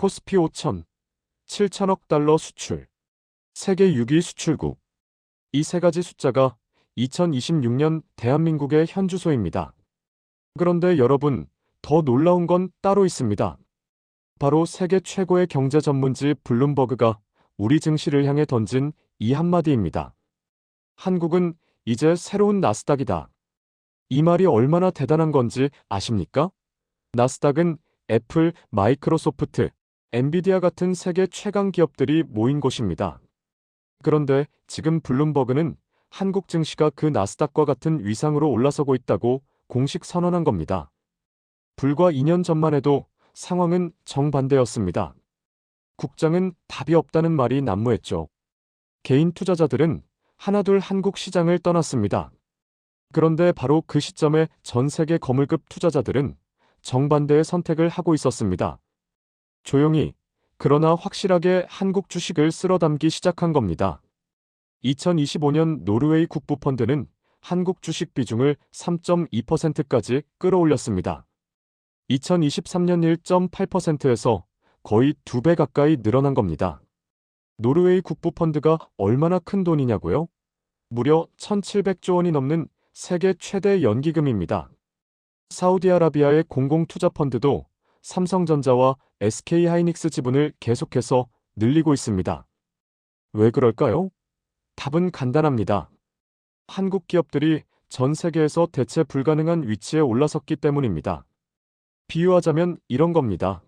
코스피 5천, 7천억 달러 수출, 세계 6위 수출국. 이 세 가지 숫자가 2026년 대한민국의 현주소입니다. 그런데 여러분, 더 놀라운 건 따로 있습니다. 바로 세계 최고의 경제 전문지 블룸버그가 우리 증시를 향해 던진 이 한마디입니다. 한국은 이제 새로운 나스닥이다. 이 말이 얼마나 대단한 건지 아십니까? 나스닥은 애플, 마이크로소프트, 엔비디아 같은 세계 최강 기업들이 모인 곳입니다. 그런데 지금 블룸버그는 한국 증시가 그 나스닥과 같은 위상으로 올라서고 있다고 공식 선언한 겁니다. 불과 2년 전만 해도 상황은 정반대였습니다. 국장은 답이 없다는 말이 난무했죠. 개인 투자자들은 하나둘 한국 시장을 떠났습니다. 그런데 바로 그 시점에 전 세계 거물급 투자자들은 정반대의 선택을 하고 있었습니다. 조용히, 그러나 확실하게 한국 주식을 쓸어담기 시작한 겁니다. 2025년 노르웨이 국부펀드는 한국 주식 비중을 3.2%까지 끌어올렸습니다. 2023년 1.8%에서 거의 2배 가까이 늘어난 겁니다. 노르웨이 국부펀드가 얼마나 큰 돈이냐고요? 무려 1,700조 원이 넘는 세계 최대 연기금입니다. 사우디아라비아의 공공투자펀드도 삼성전자와 SK하이닉스 지분을 계속해서 늘리고 있습니다. 왜 그럴까요? 답은 간단합니다. 한국 기업들이 전 세계에서 대체 불가능한 위치에 올라섰기 때문입니다. 비유하자면 이런 겁니다.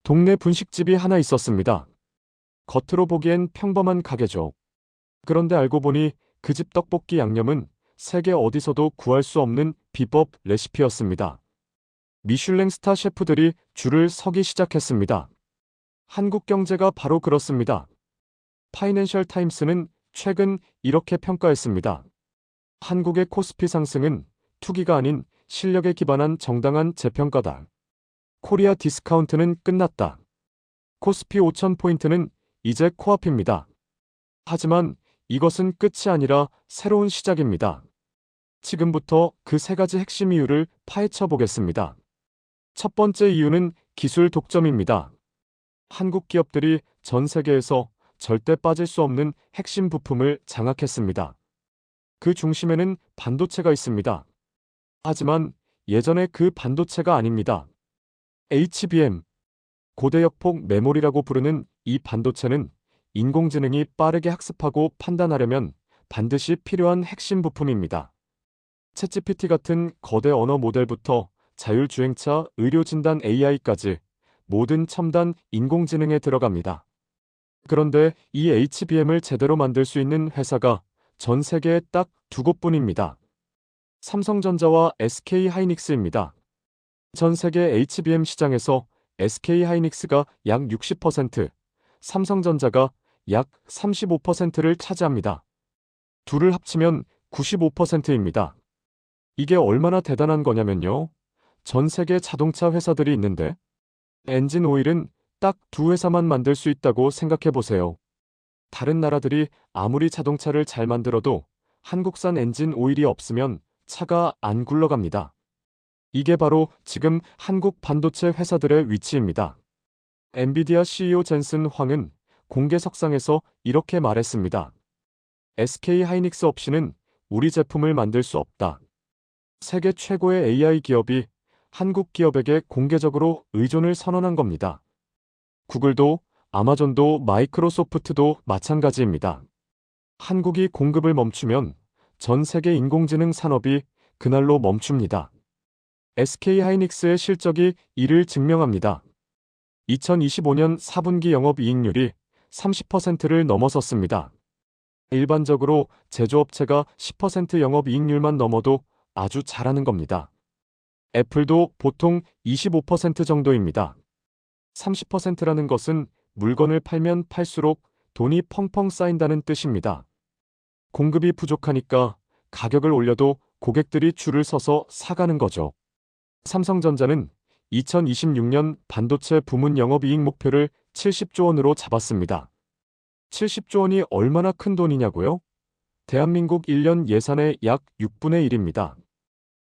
동네 분식집이 하나 있었습니다. 겉으로 보기엔 평범한 가게죠. 그런데 알고 보니 그 집 떡볶이 양념은 세계 어디서도 구할 수 없는 비법 레시피였습니다. 미슐랭 스타 셰프들이 줄을 서기 시작했습니다. 한국 경제가 바로 그렇습니다. 파이낸셜 타임스는 최근 이렇게 평가했습니다. 한국의 코스피 상승은 투기가 아닌 실력에 기반한 정당한 재평가다. 코리아 디스카운트는 끝났다. 코스피 5,000포인트는 이제 코앞입니다. 하지만 이것은 끝이 아니라 새로운 시작입니다. 지금부터 그 세 가지 핵심 이유를 파헤쳐 보겠습니다. 첫 번째 이유는 기술 독점입니다. 한국 기업들이 전 세계에서 절대 빠질 수 없는 핵심 부품을 장악했습니다. 그 중심에는 반도체가 있습니다. 하지만 예전의 그 반도체가 아닙니다. HBM, 고대역폭 메모리라고 부르는 이 반도체는 인공지능이 빠르게 학습하고 판단하려면 반드시 필요한 핵심 부품입니다. 챗GPT 같은 거대 언어 모델부터 자율주행차, 의료진단 AI까지 모든 첨단 인공지능에 들어갑니다. 그런데 이 HBM을 제대로 만들 수 있는 회사가 전 세계에 딱 두 곳뿐입니다. 삼성전자와 SK하이닉스입니다. 전 세계 HBM 시장에서 SK하이닉스가 약 60%, 삼성전자가 약 35%를 차지합니다. 둘을 합치면 95%입니다. 이게 얼마나 대단한 거냐면요. 전 세계 자동차 회사들이 있는데 엔진 오일은 딱 두 회사만 만들 수 있다고 생각해 보세요. 다른 나라들이 아무리 자동차를 잘 만들어도 한국산 엔진 오일이 없으면 차가 안 굴러갑니다. 이게 바로 지금 한국 반도체 회사들의 위치입니다. 엔비디아 CEO 젠슨 황은 공개석상에서 이렇게 말했습니다. SK하이닉스 없이는 우리 제품을 만들 수 없다. 세계 최고의 AI 기업이 한국 기업에게 공개적으로 의존을 선언한 겁니다. 구글도, 아마존도, 마이크로소프트도 마찬가지입니다. 한국이 공급을 멈추면 전 세계 인공지능 산업이 그날로 멈춥니다. SK하이닉스의 실적이 이를 증명합니다. 2025년 4분기 영업이익률이 30%를 넘어섰습니다. 일반적으로 제조업체가 10% 영업이익률만 넘어도 아주 잘하는 겁니다. 애플도 보통 25% 정도입니다. 30%라는 것은 물건을 팔면 팔수록 돈이 펑펑 쌓인다는 뜻입니다. 공급이 부족하니까 가격을 올려도 고객들이 줄을 서서 사가는 거죠. 삼성전자는 2026년 반도체 부문 영업이익 목표를 70조 원으로 잡았습니다. 70조 원이 얼마나 큰 돈이냐고요? 대한민국 1년 예산의 약 6분의 1입니다.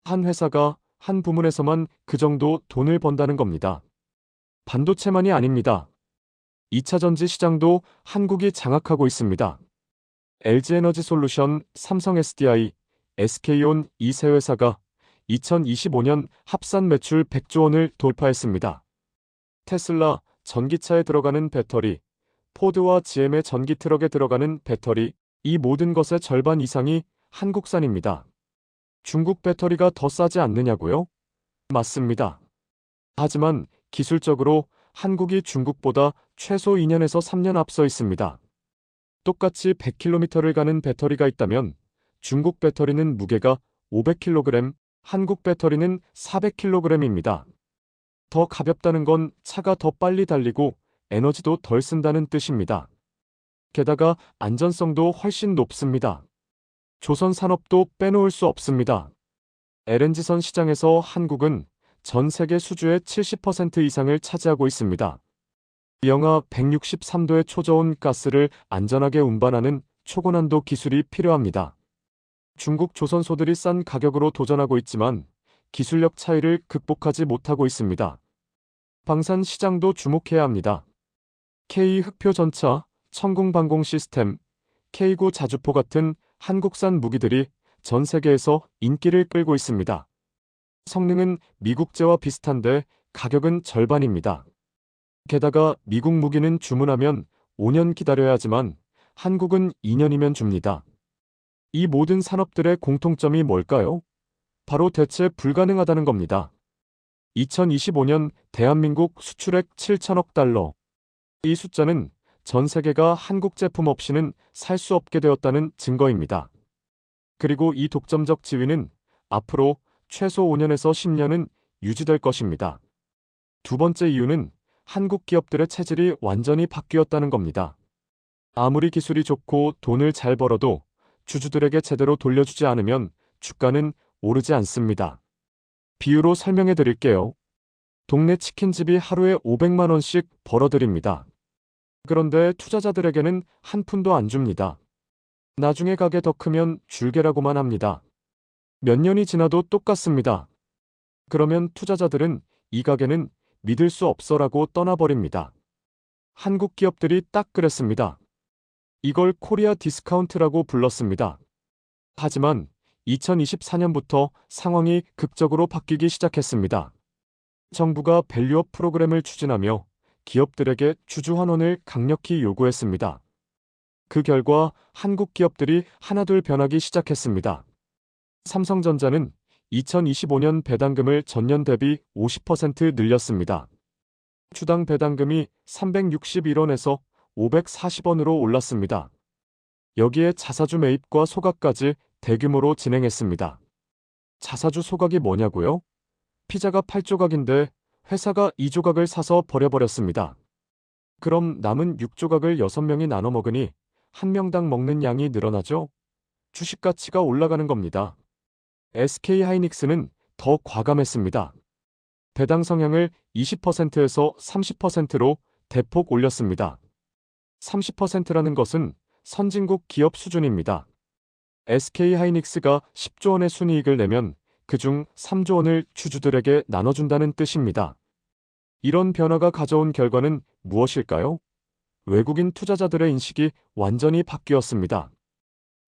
한 회사가 한 부문에서만 그 정도 돈을 번다는 겁니다. 반도체만이 아닙니다. 2차 전지 시장도 한국이 장악하고 있습니다. LG에너지솔루션, 삼성 SDI, SK온 이 세 회사가 2025년 합산 매출 100조 원을 돌파했습니다. 테슬라, 전기차에 들어가는 배터리, 포드와 GM의 전기 트럭에 들어가는 배터리, 이 모든 것의 절반 이상이 한국산입니다. 중국 배터리가 더 싸지 않느냐고요? 맞습니다. 하지만 기술적으로 한국이 중국보다 최소 2년에서 3년 앞서 있습니다. 똑같이 100km를 가는 배터리가 있다면 중국 배터리는 무게가 500kg, 한국 배터리는 400kg입니다. 더 가볍다는 건 차가 더 빨리 달리고 에너지도 덜 쓴다는 뜻입니다. 게다가 안전성도 훨씬 높습니다. 조선 산업도 빼놓을 수 없습니다. LNG선 시장에서 한국은 전 세계 수주의 70% 이상을 차지하고 있습니다. 영하 163도의 초저온 가스를 안전하게 운반하는 초고난도 기술이 필요합니다. 중국 조선소들이 싼 가격으로 도전하고 있지만 기술력 차이를 극복하지 못하고 있습니다. 방산 시장도 주목해야 합니다. K-흑표 전차, 천궁방공 시스템, K9 자주포 같은 한국산 무기들이 전 세계에서 인기를 끌고 있습니다. 성능은 미국제와 비슷한데 가격은 절반입니다. 게다가 미국 무기는 주문하면 5년 기다려야 하지만 한국은 2년이면 줍니다. 이 모든 산업들의 공통점이 뭘까요? 바로 대체 불가능하다는 겁니다. 2025년 대한민국 수출액 7천억 달러. 이 숫자는 전 세계가 한국 제품 없이는 살 수 없게 되었다는 증거입니다. 그리고 이 독점적 지위는 앞으로 최소 5년에서 10년은 유지될 것입니다. 두 번째 이유는 한국 기업들의 체질이 완전히 바뀌었다는 겁니다. 아무리 기술이 좋고 돈을 잘 벌어도 주주들에게 제대로 돌려주지 않으면 주가는 오르지 않습니다. 비유로 설명해 드릴게요. 동네 치킨집이 하루에 500만 원씩 벌어들입니다. 그런데 투자자들에게는 한 푼도 안 줍니다. 나중에 가게 더 크면 줄게라고만 합니다. 몇 년이 지나도 똑같습니다. 그러면 투자자들은 이 가게는 믿을 수 없어라고 떠나버립니다. 한국 기업들이 딱 그랬습니다. 이걸 코리아 디스카운트라고 불렀습니다. 하지만 2024년부터 상황이 극적으로 바뀌기 시작했습니다. 정부가 밸류업 프로그램을 추진하며 기업들에게 주주 환원을 강력히 요구했습니다. 그 결과 한국 기업들이 하나둘 변하기 시작했습니다. 삼성전자는 2025년 배당금을 전년 대비 50% 늘렸습니다. 주당 배당금이 361원에서 540원으로 올랐습니다. 여기에 자사주 매입과 소각까지 대규모로 진행했습니다. 자사주 소각이 뭐냐고요? 피자가 8조각인데 회사가 2조각을 사서 버려버렸습니다. 그럼 남은 6조각을 6명이 나눠 먹으니 한 명당 먹는 양이 늘어나죠? 주식 가치가 올라가는 겁니다. SK하이닉스는 더 과감했습니다. 배당 성향을 20%에서 30%로 대폭 올렸습니다. 30%라는 것은 선진국 기업 수준입니다. SK하이닉스가 10조 원의 순이익을 내면 그중 3조 원을 주주들에게 나눠준다는 뜻입니다. 이런 변화가 가져온 결과는 무엇일까요? 외국인 투자자들의 인식이 완전히 바뀌었습니다.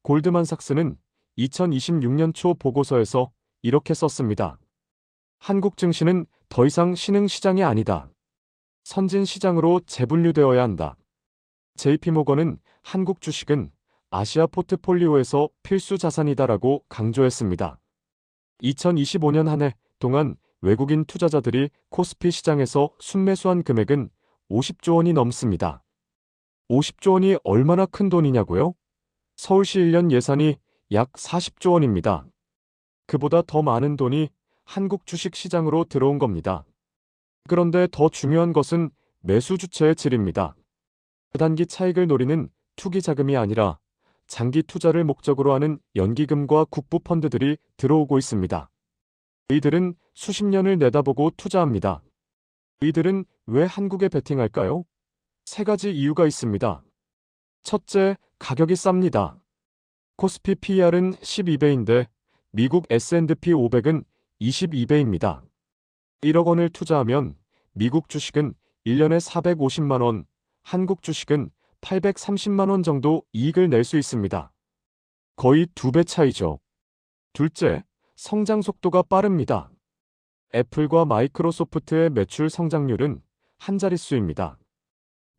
골드만삭스는 2026년 초 보고서에서 이렇게 썼습니다. 한국 증시는 더 이상 신흥 시장이 아니다. 선진 시장으로 재분류되어야 한다. JP모건은 한국 주식은 아시아 포트폴리오에서 필수 자산이다라고 강조했습니다. 2025년 한 해 동안 외국인 투자자들이 코스피 시장에서 순매수한 금액은 50조 원이 넘습니다. 50조 원이 얼마나 큰 돈이냐고요? 서울시 1년 예산이 약 40조 원입니다. 그보다 더 많은 돈이 한국 주식 시장으로 들어온 겁니다. 그런데 더 중요한 것은 매수 주체의 질입니다. 단기 차익을 노리는 투기 자금이 아니라 장기 투자를 목적으로 하는 연기금과 국부 펀드들이 들어오고 있습니다. 이들은 수십 년을 내다보고 투자합니다. 이들은 왜 한국에 베팅할까요? 세 가지 이유가 있습니다. 첫째, 가격이 쌉니다. 코스피 PER은 12배인데 미국 S&P 500은 22배입니다. 1억 원을 투자하면 미국 주식은 1년에 450만 원, 한국 주식은 830만 원 정도 이익을 낼 수 있습니다. 거의 2배 차이죠. 둘째, 성장 속도가 빠릅니다. 애플과 마이크로소프트의 매출 성장률은 한 자릿수입니다.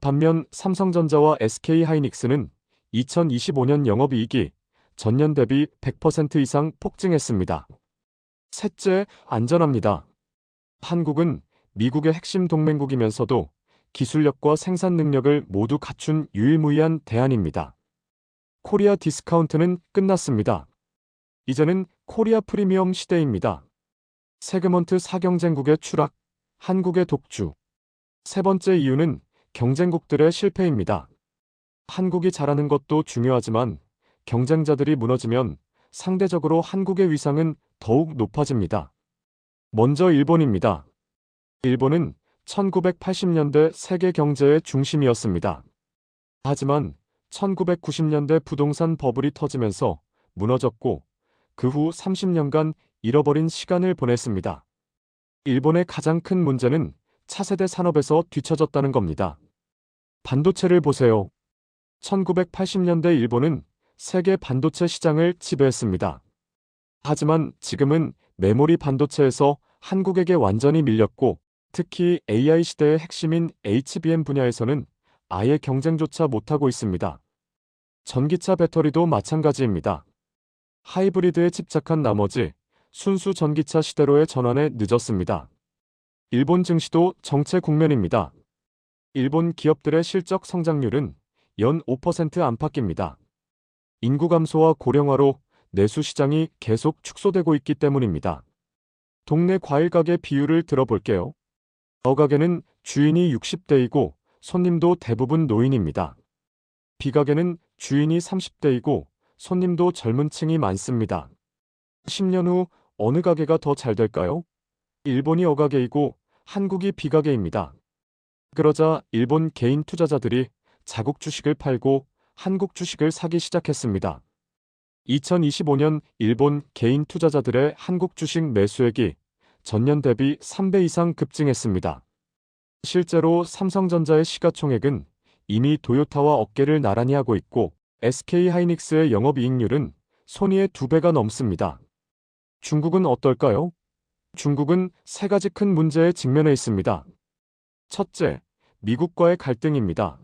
반면 삼성전자와 SK하이닉스는 2025년 영업이익이 전년 대비 100% 이상 폭증했습니다. 셋째, 안전합니다. 한국은 미국의 핵심 동맹국이면서도 기술력과 생산 능력을 모두 갖춘 유일무이한 대안입니다. 코리아 디스카운트는 끝났습니다. 이제는 코리아 프리미엄 시대입니다. 세그먼트 4경쟁국의 추락, 한국의 독주. 세 번째 이유는 경쟁국들의 실패입니다. 한국이 잘하는 것도 중요하지만 경쟁자들이 무너지면 상대적으로 한국의 위상은 더욱 높아집니다. 먼저 일본입니다. 일본은 1980년대 세계 경제의 중심이었습니다. 하지만 1990년대 부동산 버블이 터지면서 무너졌고 그 후 30년간 잃어버린 시간을 보냈습니다. 일본의 가장 큰 문제는 차세대 산업에서 뒤처졌다는 겁니다. 반도체를 보세요. 1980년대 일본은 세계 반도체 시장을 지배했습니다. 하지만 지금은 메모리 반도체에서 한국에게 완전히 밀렸고 특히 AI 시대의 핵심인 HBM 분야에서는 아예 경쟁조차 못하고 있습니다. 전기차 배터리도 마찬가지입니다. 하이브리드에 집착한 나머지 순수 전기차 시대로의 전환에 늦었습니다. 일본 증시도 정체 국면입니다. 일본 기업들의 실적 성장률은 연 5% 안팎입니다. 인구 감소와 고령화로 내수 시장이 계속 축소되고 있기 때문입니다. 동네 과일 가게 비율을 들어볼게요. 어가게는 주인이 60대이고 손님도 대부분 노인입니다. B가게는 주인이 30대이고 손님도 젊은 층이 많습니다. 10년 후 어느 가게가 더 잘 될까요? 일본이 어가게이고 한국이 B가게입니다. 그러자 일본 개인 투자자들이 자국 주식을 팔고 한국 주식을 사기 시작했습니다. 2025년 일본 개인 투자자들의 한국 주식 매수액이 전년 대비 3배 이상 급증했습니다. 실제로 삼성전자의 시가총액은 이미 도요타와 어깨를 나란히 하고 있고 SK하이닉스의 영업이익률은 소니의 2배가 넘습니다. 중국은 어떨까요? 중국은 세 가지 큰 문제에 직면해 있습니다. 첫째, 미국과의 갈등입니다.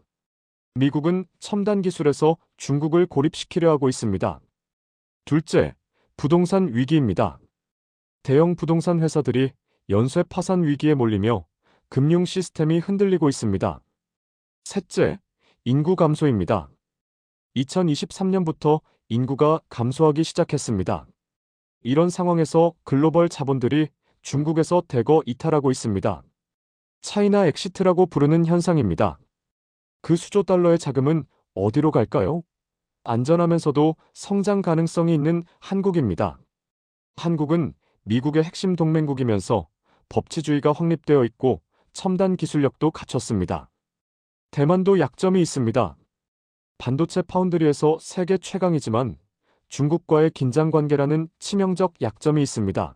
미국은 첨단 기술에서 중국을 고립시키려 하고 있습니다. 둘째, 부동산 위기입니다. 대형 부동산 회사들이 연쇄 파산 위기에 몰리며 금융 시스템이 흔들리고 있습니다. 셋째, 인구 감소입니다. 2023년부터 인구가 감소하기 시작했습니다. 이런 상황에서 글로벌 자본들이 중국에서 대거 이탈하고 있습니다. 차이나 엑시트라고 부르는 현상입니다. 그 수조 달러의 자금은 어디로 갈까요? 안전하면서도 성장 가능성이 있는 한국입니다. 한국은 미국의 핵심 동맹국이면서 법치주의가 확립되어 있고 첨단 기술력도 갖췄습니다. 대만도 약점이 있습니다. 반도체 파운드리에서 세계 최강이지만 중국과의 긴장 관계라는 치명적 약점이 있습니다.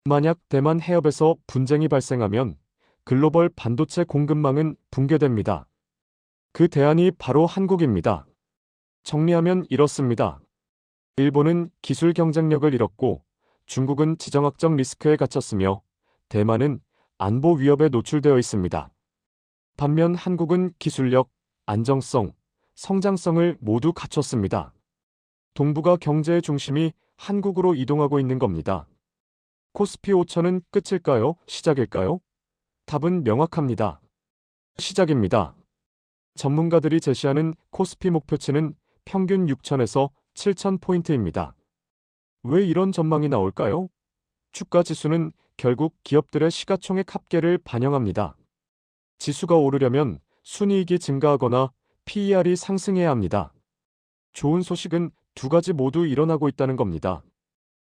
만약 대만 해협에서 분쟁이 발생하면 글로벌 반도체 공급망은 붕괴됩니다. 그 대안이 바로 한국입니다. 정리하면 이렇습니다. 일본은 기술 경쟁력을 잃었고 중국은 지정학적 리스크에 갇혔으며 대만은 안보 위협에 노출되어 있습니다. 반면 한국은 기술력, 안정성, 성장성을 모두 갖췄습니다. 동북아 경제의 중심이 한국으로 이동하고 있는 겁니다. 코스피 5천은 끝일까요? 시작일까요? 답은 명확합니다. 시작입니다. 전문가들이 제시하는 코스피 목표치는 평균 6천에서 7천 포인트입니다. 왜 이런 전망이 나올까요? 주가 지수는 결국 기업들의 시가총액 합계를 반영합니다. 지수가 오르려면 순이익이 증가하거나 PER이 상승해야 합니다. 좋은 소식은 두 가지 모두 일어나고 있다는 겁니다.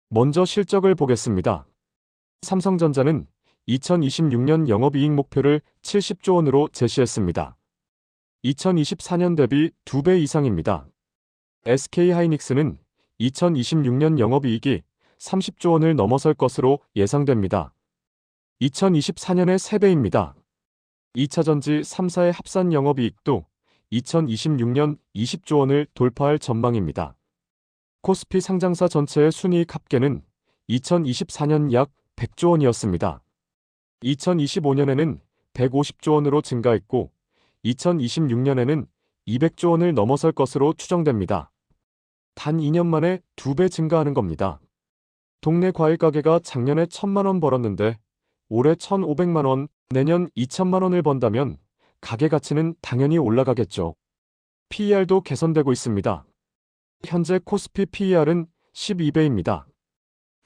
먼저 실적을 보겠습니다. 삼성전자는 2026년 영업이익 목표를 70조 원으로 제시했습니다. 2024년 대비 2배 이상입니다. SK하이닉스는 2026년 영업이익이 30조 원을 넘어설 것으로 예상됩니다. 2024년의 3배입니다. 2차전지 3사의 합산 영업이익도 2026년 20조 원을 돌파할 전망입니다. 코스피 상장사 전체의 순이익 합계는 2024년 약 100조 원이었습니다. 2025년에는 150조 원으로 증가했고 2026년에는 200조 원을 넘어설 것으로 추정됩니다. 단 2년 만에 2배 증가하는 겁니다. 동네 과일 가게가 작년에 1,000만 원 벌었는데 올해 1,500만 원, 내년 2,000만 원을 번다면 가게 가치는 당연히 올라가겠죠. PER도 개선되고 있습니다. 현재 코스피 PER은 12배입니다.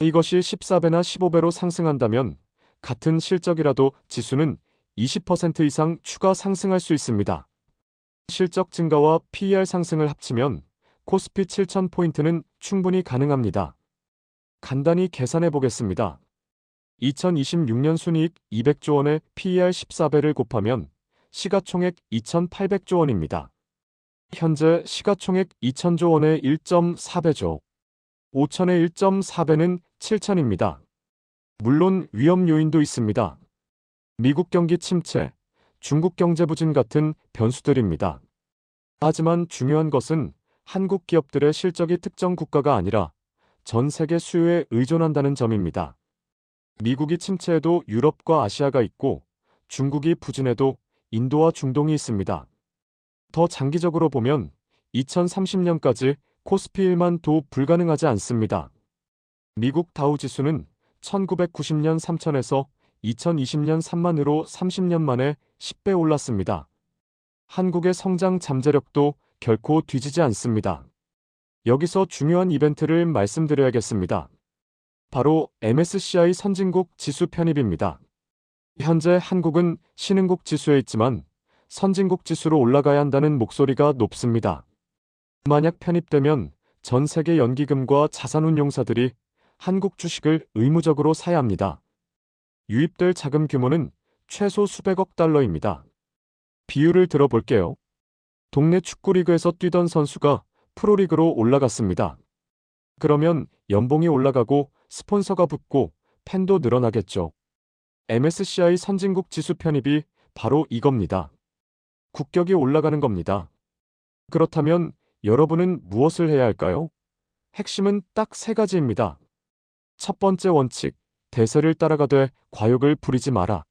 이것이 14배나 15배로 상승한다면 같은 실적이라도 지수는 20% 이상 추가 상승할 수 있습니다. 실적 증가와 PER 상승을 합치면 코스피 7,000포인트는 충분히 가능합니다. 간단히 계산해 보겠습니다. 2026년 순이익 200조 원에 PER 14배를 곱하면 시가총액 2,800조 원입니다. 현재 시가총액 2,000조 원의 1.4배죠. 5천의 1.4배는 7천입니다. 물론 위험 요인도 있습니다. 미국 경기 침체, 중국 경제 부진 같은 변수들입니다. 하지만 중요한 것은 한국 기업들의 실적이 특정 국가가 아니라 전 세계 수요에 의존한다는 점입니다. 미국이 침체에도 유럽과 아시아가 있고 중국이 부진해도 인도와 중동이 있습니다. 더 장기적으로 보면 2030년까지 코스피 1만 도 불가능하지 않습니다. 미국 다우 지수는 1990년 3천에서 2020년 3만으로 30년 만에 10배 올랐습니다. 한국의 성장 잠재력도 결코 뒤지지 않습니다. 여기서 중요한 이벤트를 말씀드려야겠습니다. 바로 MSCI 선진국 지수 편입입니다. 현재 한국은 신흥국 지수에 있지만 선진국 지수로 올라가야 한다는 목소리가 높습니다. 만약 편입되면 전 세계 연기금과 자산운용사들이 한국 주식을 의무적으로 사야 합니다. 유입될 자금 규모는 최소 수백억 달러입니다. 비율을 들어볼게요. 동네 축구리그에서 뛰던 선수가 프로리그로 올라갔습니다. 그러면 연봉이 올라가고 스폰서가 붙고 팬도 늘어나겠죠. MSCI 선진국 지수 편입이 바로 이겁니다. 국격이 올라가는 겁니다. 그렇다면 여러분은 무엇을 해야 할까요? 핵심은 딱 3가지입니다. 첫 번째 원칙, 대세를 따라가되 과욕을 부리지 마라.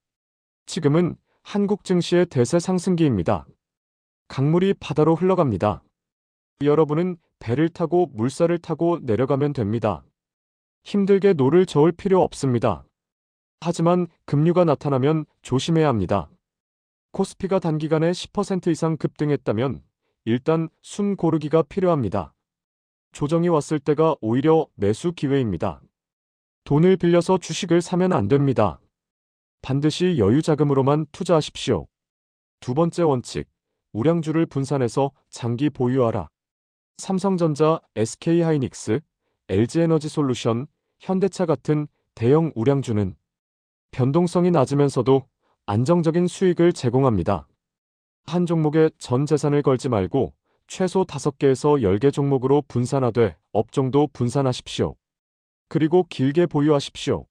지금은 한국 증시의 대세 상승기입니다. 강물이 바다로 흘러갑니다. 여러분은 배를 타고 물살을 타고 내려가면 됩니다. 힘들게 노를 저을 필요 없습니다. 하지만 급류가 나타나면 조심해야 합니다. 코스피가 단기간에 10% 이상 급등했다면 일단 숨 고르기가 필요합니다. 조정이 왔을 때가 오히려 매수 기회입니다. 돈을 빌려서 주식을 사면 안 됩니다. 반드시 여유 자금으로만 투자하십시오. 두 번째 원칙, 우량주를 분산해서 장기 보유하라. 삼성전자, SK하이닉스, LG에너지솔루션, 현대차 같은 대형 우량주는 변동성이 낮으면서도 안정적인 수익을 제공합니다. 한 종목에 전 재산을 걸지 말고 최소 5개에서 10개 종목으로 분산하되 업종도 분산하십시오. 그리고 길게 보유하십시오.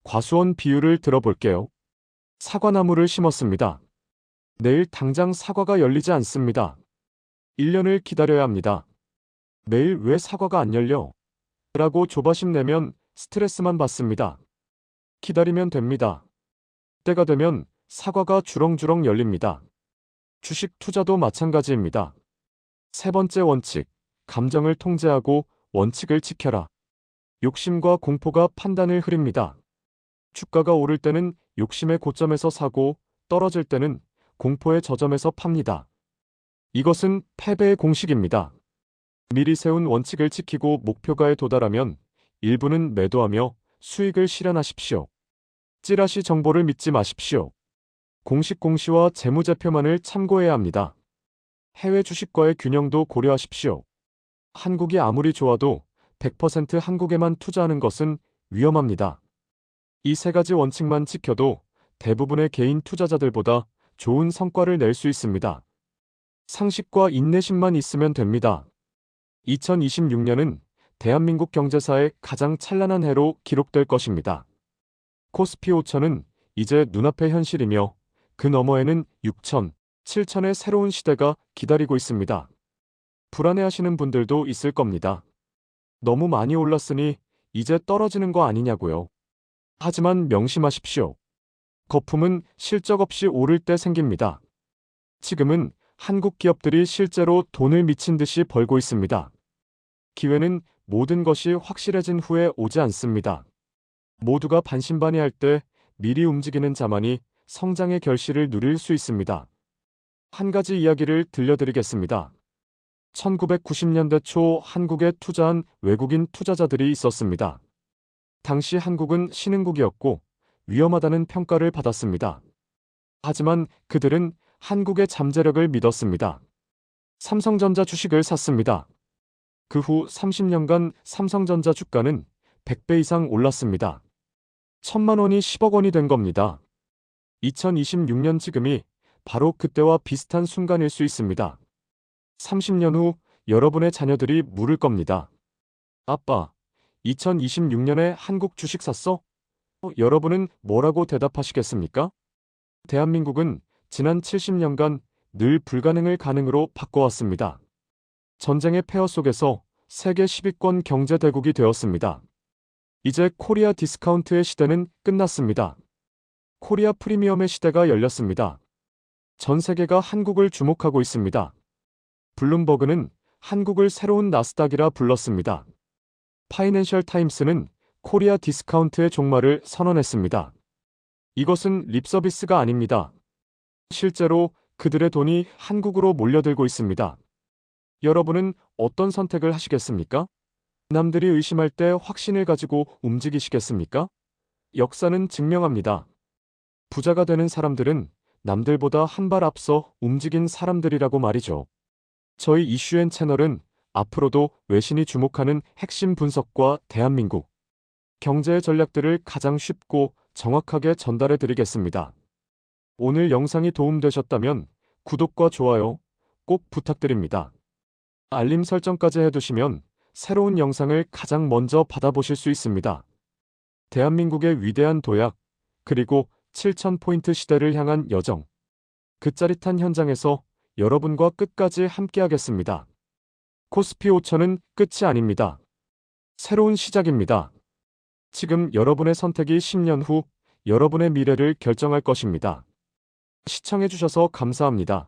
과수원 비율을 들어볼게요. 사과나무를 심었습니다. 내일 당장 사과가 열리지 않습니다. 1년을 기다려야 합니다. 매일 왜 사과가 안 열려? 라고 조바심 내면 스트레스만 받습니다. 기다리면 됩니다. 때가 되면 사과가 주렁주렁 열립니다. 주식 투자도 마찬가지입니다. 세 번째 원칙, 감정을 통제하고 원칙을 지켜라. 욕심과 공포가 판단을 흐립니다. 주가가 오를 때는 욕심의 고점에서 사고 떨어질 때는 공포의 저점에서 팝니다. 이것은 패배의 공식입니다. 미리 세운 원칙을 지키고 목표가에 도달하면 일부는 매도하며 수익을 실현하십시오. 찌라시 정보를 믿지 마십시오. 공식 공시와 재무제표만을 참고해야 합니다. 해외 주식과의 균형도 고려하십시오. 한국이 아무리 좋아도 100% 한국에만 투자하는 것은 위험합니다. 이 3가지 원칙만 지켜도 대부분의 개인 투자자들보다 좋은 성과를 낼 수 있습니다. 상식과 인내심만 있으면 됩니다. 2026년은 대한민국 경제사의 가장 찬란한 해로 기록될 것입니다. 코스피 5천은 이제 눈앞의 현실이며 그 너머에는 6천, 7천의 새로운 시대가 기다리고 있습니다. 불안해하시는 분들도 있을 겁니다. 너무 많이 올랐으니 이제 떨어지는 거 아니냐고요. 하지만 명심하십시오. 거품은 실적 없이 오를 때 생깁니다. 지금은 한국 기업들이 실제로 돈을 미친 듯이 벌고 있습니다. 기회는 모든 것이 확실해진 후에 오지 않습니다. 모두가 반신반의할 때 미리 움직이는 자만이 성장의 결실을 누릴 수 있습니다. 한 가지 이야기를 들려드리겠습니다. 1990년대 초 한국에 투자한 외국인 투자자들이 있었습니다. 당시 한국은 신흥국이었고 위험하다는 평가를 받았습니다. 하지만 그들은 한국의 잠재력을 믿었습니다. 삼성전자 주식을 샀습니다. 그 후 30년간 삼성전자 주가는 100배 이상 올랐습니다. 1,000만 원이 10억 원이 된 겁니다. 2026년 지금이 바로 그때와 비슷한 순간일 수 있습니다. 30년 후 여러분의 자녀들이 물을 겁니다. 아빠, 2026년에 한국 주식 샀어? 여러분은 뭐라고 대답하시겠습니까? 대한민국은 지난 70년간 늘 불가능을 가능으로 바꿔왔습니다. 전쟁의 폐허 속에서 세계 10위권 경제대국이 되었습니다. 이제 코리아 디스카운트의 시대는 끝났습니다. 코리아 프리미엄의 시대가 열렸습니다. 전 세계가 한국을 주목하고 있습니다. 블룸버그는 한국을 새로운 나스닥이라 불렀습니다. 파이낸셜 타임스는 코리아 디스카운트의 종말을 선언했습니다. 이것은 립서비스가 아닙니다. 실제로 그들의 돈이 한국으로 몰려들고 있습니다. 여러분은 어떤 선택을 하시겠습니까? 남들이 의심할 때 확신을 가지고 움직이시겠습니까? 역사는 증명합니다. 부자가 되는 사람들은 남들보다 한 발 앞서 움직인 사람들이라고 말이죠. 저희 이슈앤 채널은 앞으로도 외신이 주목하는 핵심 분석과 대한민국 경제의 전략들을 가장 쉽고 정확하게 전달해 드리겠습니다. 오늘 영상이 도움되셨다면 구독과 좋아요 꼭 부탁드립니다. 알림 설정까지 해두시면 새로운 영상을 가장 먼저 받아보실 수 있습니다. 대한민국의 위대한 도약, 그리고 7,000포인트 시대를 향한 여정. 그 짜릿한 현장에서 여러분과 끝까지 함께하겠습니다. 코스피 5천은 끝이 아닙니다. 새로운 시작입니다. 지금 여러분의 선택이 10년 후 여러분의 미래를 결정할 것입니다. 시청해주셔서 감사합니다.